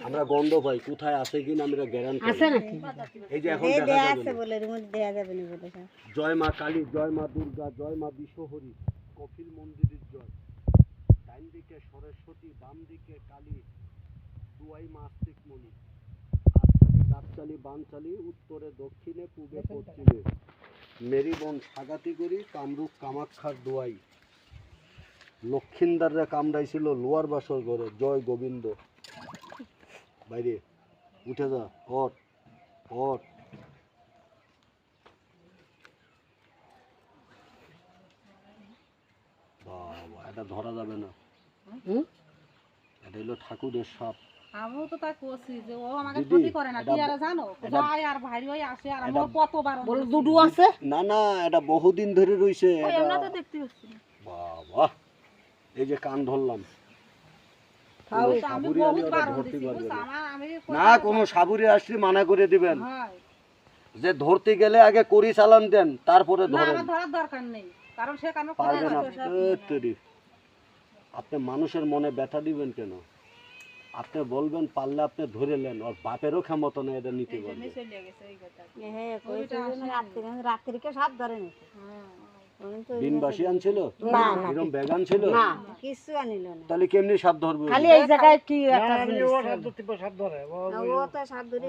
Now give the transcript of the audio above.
আমরা গন্ধ পাই কোথায় আছে কিনা আমরা গ্যারান্টি আছে নাকি? এই যে এখন দেখা যাবে আছে বলে এর মধ্যে দেয়া যাবে না বলে স্যার। জয় মা কালী, জয় মা দুর্গা, জয় মা বিশ্বহরি, কপিল মন্দিরের জয়। ডান দিকে সরস্বতী, বাম দিকে কালী, দুয়াই মা আস্তিকমণি, আটচালি গাছচালি বানচালি, উত্তরে দক্ষিণে পূবে পশ্চিমে, মেরিবন সাগাতি করি, কামরূপ কামাক্ষার দোয়াই। লক্ষিন্দাররা কামড়াইছিল লোয়ার বাসর ঘরে, জয় গোবিন্দ। বাইরে উঠে যা, হট হট। বাবা, এটা ধরা যাবে না। এটা হলো ঠাকুরের সাপ। আমিও তো তাই কইছি যে ও আমাকে দিদি, ক্ষতি করে না, কি এটা- আর জানো এটা- যায় আর ভারী হয়ে আসে আর আমার কতবার বল দুডু আছে? না না, এটা বহুদিন ধরে রইছে। ওই আমরা তো দেখতে পাচ্ছি না। বাবা, এই যে কান ধরলাম, কোনো আমি সাবুরি আলী বহুত ওটা বারণ ধরতে দিছি পারবে বুঝছো, না। আমি না, কোনো সাবুরি আসলে মানা করে দিবেন হয় যে ধরতে গেলে আগে করি চালান দেন, তারপরে না ধরেন। আমার ধরার দরকার নেই, কারণ সে কারণে পারবেন আপনি মানুষের মনে ব্যথা দিবেন কেন? আপনি বলবেন পারলে আপনি ধরে নেন, ওর বাপেরও ক্ষমতা নেই এটা নিতে পারবে। চলে গেছে এই কথা। হ্যাঁ কইছে রাত্রিকে সাপ ধরে নিতে। দিনবাসী আনছিল না, এরকম ব্যাগ আনছিল, না, কিছু আনিল না। তাহলে কেমনি সাপ ধরবে? খালি এই জায়গায় কি একটা জিনিস। ও তো সাপ ধরে